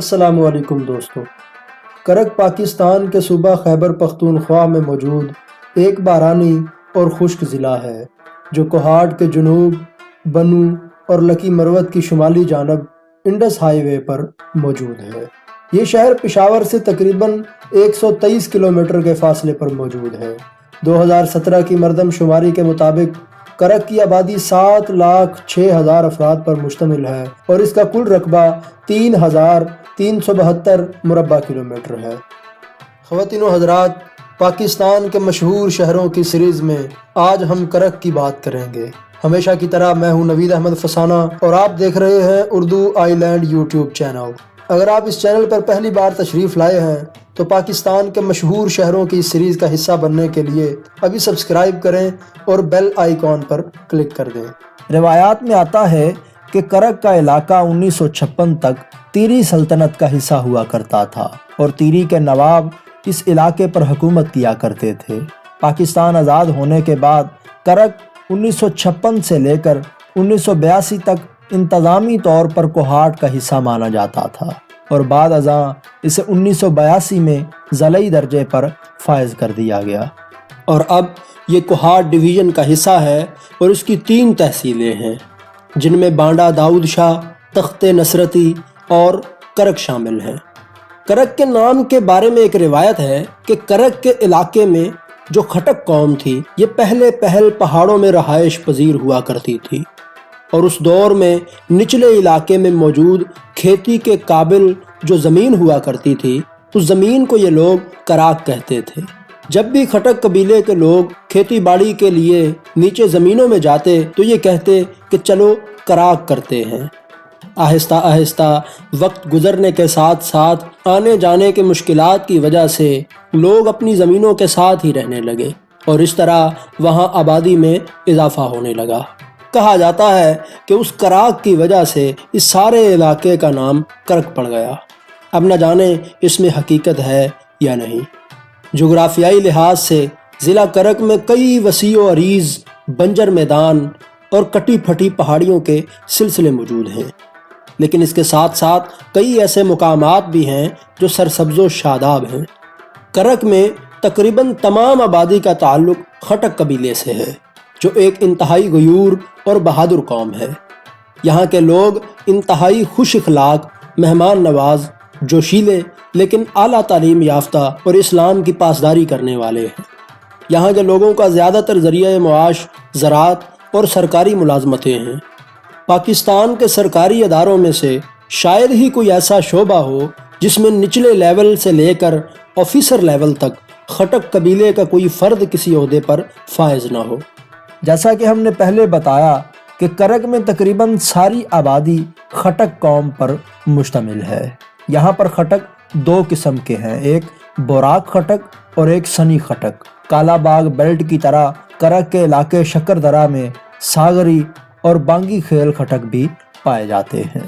السلام علیکم دوستو۔ کرک پاکستان کے صوبہ خیبر پختونخوا میں موجود ایک بارانی اور خشک ضلع ہے جو کوہاٹ کے جنوب، بنو اور لکی مروت کی شمالی جانب انڈس ہائی وے پر موجود ہے۔ یہ شہر پشاور سے تقریباً 123 کلومیٹر کے فاصلے پر موجود ہے۔ 2017 کی مردم شماری کے مطابق کرک کی آبادی 7,06,000 افراد پر مشتمل ہے اور اس کا کل رقبہ 3,372 مربع کلومیٹر ہے۔ خواتین و حضرات، پاکستان کے مشہور شہروں کی سیریز میں آج ہم کرک کی بات کریں گے۔ ہمیشہ کی طرح میں ہوں نوید احمد فسانہ اور آپ دیکھ رہے ہیں اردو آئی لینڈ یوٹیوب چینل۔ اگر آپ اس چینل پر پہلی بار تشریف لائے ہیں تو پاکستان کے مشہور شہروں کی اس سیریز کا حصہ بننے کے لیے ابھی سبسکرائب کریں اور بیل آئیکن پر کلک کر دیں۔ روایات میں آتا ہے کہ کرک کا علاقہ 1956 تک تیری سلطنت کا حصہ ہوا کرتا تھا اور تیری کے نواب اس علاقے پر حکومت کیا کرتے تھے۔ پاکستان آزاد ہونے کے بعد کرک 1956 سے لے کر 1982 تک انتظامی طور پر کوہاٹ کا حصہ مانا جاتا تھا اور بعد ازاں اسے 1982 میں ضلعی درجے پر فائز کر دیا گیا اور اب یہ کوہاٹ ڈویژن کا حصہ ہے اور اس کی 3 تحصیلیں ہیں جن میں بانڈا داؤد شاہ، تخت نصرتی اور کرک شامل ہیں۔ کرک کے نام کے بارے میں ایک روایت ہے کہ کرک کے علاقے میں جو خٹک قوم تھی یہ پہل پہاڑوں میں رہائش پذیر ہوا کرتی تھی اور اس دور میں نچلے علاقے میں موجود کھیتی کے قابل جو زمین ہوا کرتی تھی اس زمین کو یہ لوگ کراک کہتے تھے۔ جب بھی خٹک قبیلے کے لوگ کھیتی باڑی کے لیے نیچے زمینوں میں جاتے تو یہ کہتے کہ چلو کراک کرتے ہیں۔ آہستہ آہستہ وقت گزرنے کے ساتھ ساتھ آنے جانے کے مشکلات کی وجہ سے لوگ اپنی زمینوں کے ساتھ ہی رہنے لگے اور اس طرح وہاں آبادی میں اضافہ ہونے لگا۔ کہا جاتا ہے کہ اس کراک کی وجہ سے اس سارے علاقے کا نام کرک پڑ گیا۔ اب نہ جانے اس میں حقیقت ہے یا نہیں۔ جغرافیائی لحاظ سے ضلع کرک میں کئی وسیع و عریض بنجر میدان اور کٹی پھٹی پہاڑیوں کے سلسلے موجود ہیں، لیکن اس کے ساتھ ساتھ کئی ایسے مقامات بھی ہیں جو سرسبز و شاداب ہیں۔ کرک میں تقریباً تمام آبادی کا تعلق خٹک قبیلے سے ہے جو ایک انتہائی غیور اور بہادر قوم ہے۔ یہاں کے لوگ انتہائی خوش اخلاق، مہمان نواز، جوشیلے لیکن اعلیٰ تعلیم یافتہ اور اسلام کی پاسداری کرنے والے ہیں۔ یہاں کے لوگوں کا زیادہ تر ذریعہ معاش زراعت اور سرکاری ملازمتیں ہیں۔ پاکستان کے سرکاری اداروں میں سے شاید ہی کوئی ایسا شعبہ ہو جس میں نچلے لیول سے لے کر آفیسر لیول تک خٹک قبیلے کا کوئی فرد کسی عہدے پر فائز نہ ہو۔ جیسا کہ ہم نے پہلے بتایا کہ کرک میں تقریباً ساری آبادی خٹک قوم پر مشتمل ہے۔ یہاں پر خٹک 2 قسم کے ہیں، ایک بوراک خٹک اور ایک سنی خٹک۔ کالا باغ بیلٹ کی طرح کرک کے علاقے شکر درہ میں ساغری اور بانگی خیل خٹک بھی پائے جاتے ہیں۔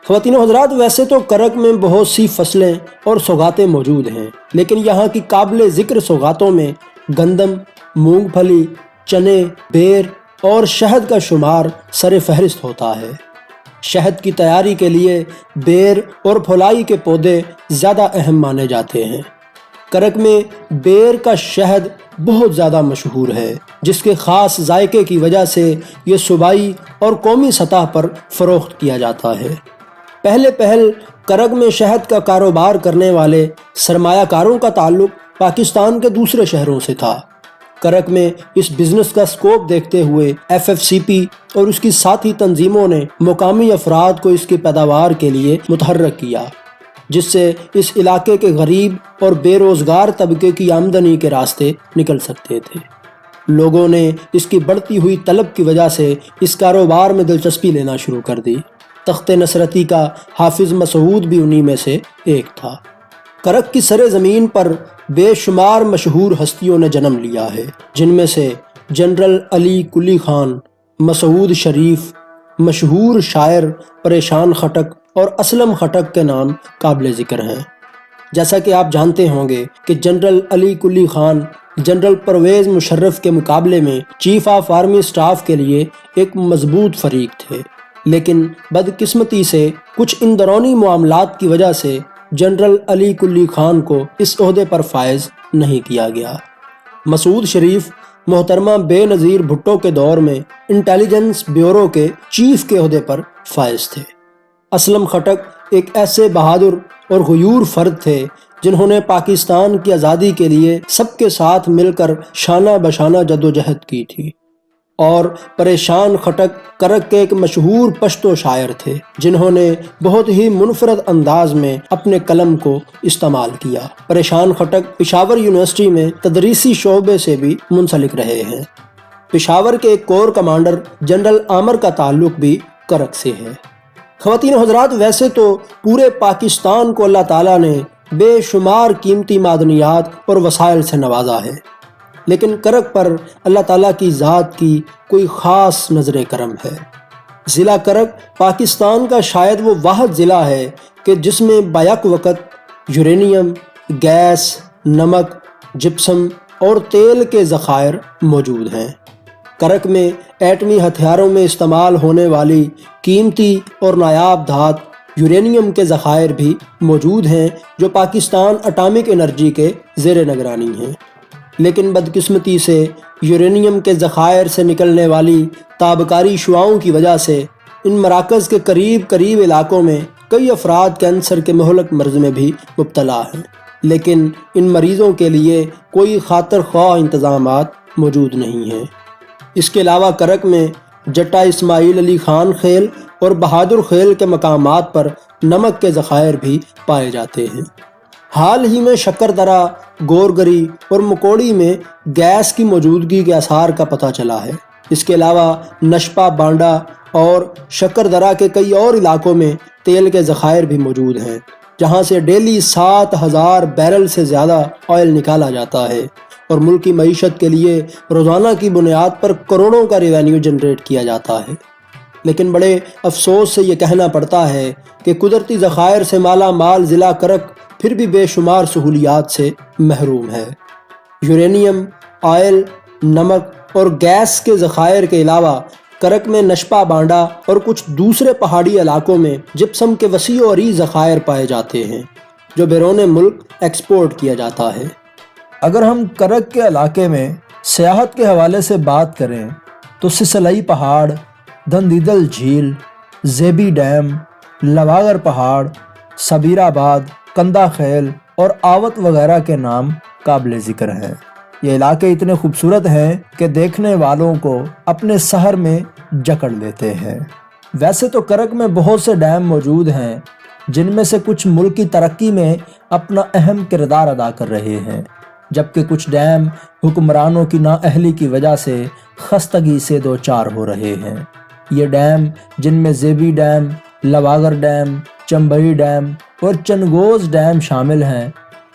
خواتین و حضرات، ویسے تو کرک میں بہت سی فصلیں اور سوغاتیں موجود ہیں، لیکن یہاں کی قابل ذکر سوغاتوں میں گندم، مونگ پھلی، چنے، بیر اور شہد کا شمار سر فہرست ہوتا ہے۔ شہد کی تیاری کے لیے بیر اور پھولائی کے پودے زیادہ اہم مانے جاتے ہیں۔ کرک میں بیر کا شہد بہت زیادہ مشہور ہے جس کے خاص ذائقے کی وجہ سے یہ صوبائی اور قومی سطح پر فروخت کیا جاتا ہے۔ پہل کرک میں شہد کا کاروبار کرنے والے سرمایہ کاروں کا تعلق پاکستان کے دوسرے شہروں سے تھا۔ کرک میں اس بزنس کا سکوپ دیکھتے ہوئے FFCP اور اس کی ساتھی تنظیموں نے مقامی افراد کو اس کی پیداوار کے لیے متحرک کیا، جس سے اس علاقے کے غریب اور بے روزگار طبقے کی آمدنی کے راستے نکل سکتے تھے۔ لوگوں نے اس کی بڑھتی ہوئی طلب کی وجہ سے اس کاروبار میں دلچسپی لینا شروع کر دی۔ تخت نصرتی کا حافظ مسعود بھی انہی میں سے ایک تھا۔ کرک کی سر زمین پر بے شمار مشہور ہستیوں نے جنم لیا ہے، جن میں سے جنرل علی کلی خان، مسعود شریف، مشہور شاعر پریشان خٹک اور اسلم خٹک کے نام قابل ذکر ہیں۔ جیسا کہ آپ جانتے ہوں گے کہ جنرل علی کلی خان جنرل پرویز مشرف کے مقابلے میں چیف آف آرمی سٹاف کے لیے ایک مضبوط فریق تھے، لیکن بدقسمتی سے کچھ اندرونی معاملات کی وجہ سے جنرل علی کلی خان کو اس عہدے پر فائز نہیں کیا گیا۔ مسعود شریف محترمہ بے نظیر بھٹو کے دور میں انٹیلیجنس بیورو کے چیف کے عہدے پر فائز تھے۔ اسلم خٹک ایک ایسے بہادر اور غیور فرد تھے جنہوں نے پاکستان کی آزادی کے لیے سب کے ساتھ مل کر شانہ بشانہ جدوجہد کی تھی، اور پریشان خٹک کرک کے ایک مشہور پشتو شاعر تھے جنہوں نے بہت ہی منفرد انداز میں اپنے قلم کو استعمال کیا۔ پریشان خٹک پشاور یونیورسٹی میں تدریسی شعبے سے بھی منسلک رہے ہیں۔ پشاور کے ایک کور کمانڈر جنرل عامر کا تعلق بھی کرک سے ہے۔ خواتین و حضرات، ویسے تو پورے پاکستان کو اللہ تعالیٰ نے بے شمار قیمتی معدنیات اور وسائل سے نوازا ہے، لیکن کرک پر اللہ تعالیٰ کی ذات کی کوئی خاص نظر کرم ہے۔ ضلع کرک پاکستان کا شاید وہ واحد ضلع ہے کہ جس میں بیک وقت یورینیم، گیس، نمک، جپسم اور تیل کے ذخائر موجود ہیں۔ کرک میں ایٹمی ہتھیاروں میں استعمال ہونے والی قیمتی اور نایاب دھات یورینیم کے ذخائر بھی موجود ہیں جو پاکستان اٹامک انرجی کے زیر نگرانی ہیں، لیکن بدقسمتی سے یورینیم کے ذخائر سے نکلنے والی تابکاری شعاؤں کی وجہ سے ان مراکز کے قریب علاقوں میں کئی افراد کینسر کے مہلک مرض میں بھی مبتلا ہیں، لیکن ان مریضوں کے لیے کوئی خاطر خواہ انتظامات موجود نہیں ہیں۔ اس کے علاوہ کرک میں جٹا اسماعیل علی خان خیل اور بہادر خیل کے مقامات پر نمک کے ذخائر بھی پائے جاتے ہیں۔ حال ہی میں شکر درہ، گورگری اور مکوڑی میں گیس کی موجودگی کے آثار کا پتہ چلا ہے۔ اس کے علاوہ نشپا بانڈا اور شکر درہ کے کئی اور علاقوں میں تیل کے ذخائر بھی موجود ہیں، جہاں سے ڈیلی 7000 بیرل سے زیادہ آئل نکالا جاتا ہے، اور ملکی معیشت کے لیے روزانہ کی بنیاد پر کروڑوں کا ریونیو جنریٹ کیا جاتا ہے۔ لیکن بڑے افسوس سے یہ کہنا پڑتا ہے کہ قدرتی ذخائر سے مالا مال ضلع کرک پھر بھی بے شمار سہولیات سے محروم ہے۔ یورینیم، آئل، نمک اور گیس کے ذخائر کے علاوہ کرک میں نشپا بانڈا اور کچھ دوسرے پہاڑی علاقوں میں جپسم کے وسیع و عریض ذخائر پائے جاتے ہیں جو بیرون ملک ایکسپورٹ کیا جاتا ہے۔ اگر ہم کرک کے علاقے میں سیاحت کے حوالے سے بات کریں تو سسلئی پہاڑ، دندیدل جھیل، زیبی ڈیم، لواغر پہاڑ، سبیر آباد، کندہ خیل اور آوت وغیرہ کے نام قابل ذکر ہیں۔ یہ علاقے اتنے خوبصورت ہیں کہ دیکھنے والوں کو اپنے سحر میں جکڑ لیتے ہیں۔ ویسے تو کرک میں بہت سے ڈیم موجود ہیں جن میں سے کچھ ملک کی ترقی میں اپنا اہم کردار ادا کر رہے ہیں، جبکہ کچھ ڈیم حکمرانوں کی نااہلی کی وجہ سے خستگی سے دوچار ہو رہے ہیں۔ یہ ڈیم، جن میں زیبی ڈیم، لواغر ڈیم، چمبئی ڈیم اور چنگوز ڈیم شامل ہیں،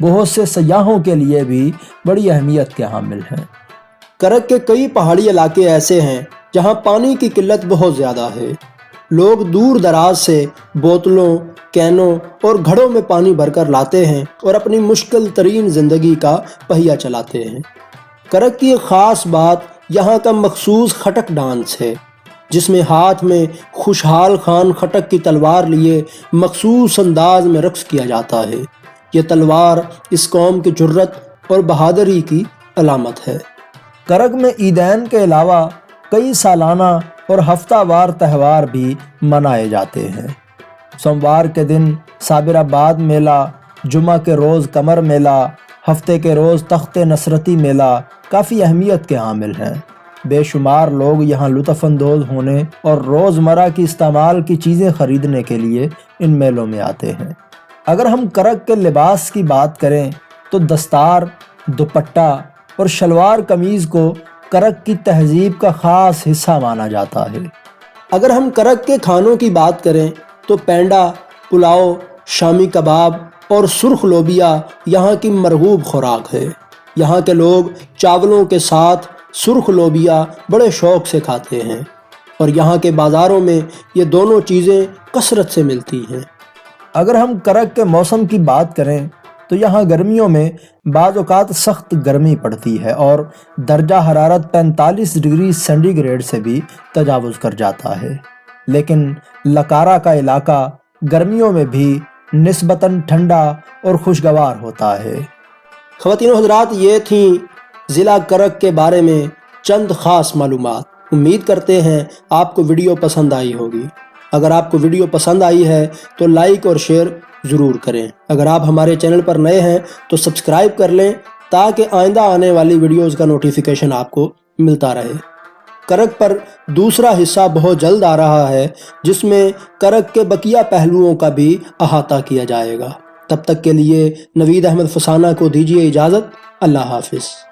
بہت سے سیاحوں کے لیے بھی بڑی اہمیت کے حامل ہیں۔ کرک کے کئی پہاڑی علاقے ایسے ہیں جہاں پانی کی قلت بہت زیادہ ہے۔ لوگ دور دراز سے بوتلوں، کینوں اور گھڑوں میں پانی بھر کر لاتے ہیں اور اپنی مشکل ترین زندگی کا پہیہ چلاتے ہیں۔ کرک کی ایک خاص بات یہاں کا مخصوص خٹک ڈانس ہے، جس میں ہاتھ میں خوشحال خان خٹک کی تلوار لیے مخصوص انداز میں رقص کیا جاتا ہے۔ یہ تلوار اس قوم کی جرت اور بہادری کی علامت ہے۔ کرک میں عیدین کے علاوہ کئی سالانہ اور ہفتہ وار تہوار بھی منائے جاتے ہیں۔ سوموار کے دن صابر آباد میلہ، جمعہ کے روز قمر میلہ، ہفتے کے روز تخت نصرتی میلہ کافی اہمیت کے حامل ہیں۔ بے شمار لوگ یہاں لطف اندوز ہونے اور روزمرہ کی استعمال کی چیزیں خریدنے کے لیے ان میلوں میں آتے ہیں۔ اگر ہم کرک کے لباس کی بات کریں تو دستار، دوپٹہ اور شلوار قمیض کو کرک کی تہذیب کا خاص حصہ مانا جاتا ہے۔ اگر ہم کرک کے کھانوں کی بات کریں تو پینڈا، پلاؤ، شامی کباب اور سرخ لوبیا یہاں کی مرغوب خوراک ہے۔ یہاں کے لوگ چاولوں کے ساتھ سرخ لوبیا بڑے شوق سے کھاتے ہیں، اور یہاں کے بازاروں میں یہ دونوں چیزیں کثرت سے ملتی ہیں۔ اگر ہم کرک کے موسم کی بات کریں تو یہاں گرمیوں میں بعض اوقات سخت گرمی پڑتی ہے اور درجہ حرارت 45 ڈگری سینٹی گریڈ سے بھی تجاوز کر جاتا ہے۔ لیکن لکارا کا علاقہ گرمیوں میں بھی نسبتاً ٹھنڈا اور خوشگوار ہوتا ہے۔ خواتین و حضرات، یہ تھیں ضلع کرک کے بارے میں چند خاص معلومات۔ امید کرتے ہیں آپ کو ویڈیو پسند آئی ہوگی۔ اگر آپ کو ویڈیو پسند آئی ہے تو لائک اور شیئر ضرور کریں۔ اگر آپ ہمارے چینل پر نئے ہیں تو سبسکرائب کر لیں تاکہ آئندہ آنے والی ویڈیوز کا نوٹیفیکیشن آپ کو ملتا رہے۔ کرک پر دوسرا حصہ بہت جلد آ رہا ہے، جس میں کرک کے بقیہ پہلوؤں کا بھی احاطہ کیا جائے گا۔ تب تک کے لیے نوید احمد فسانہ کو دیجیے اجازت۔ اللہ حافظ۔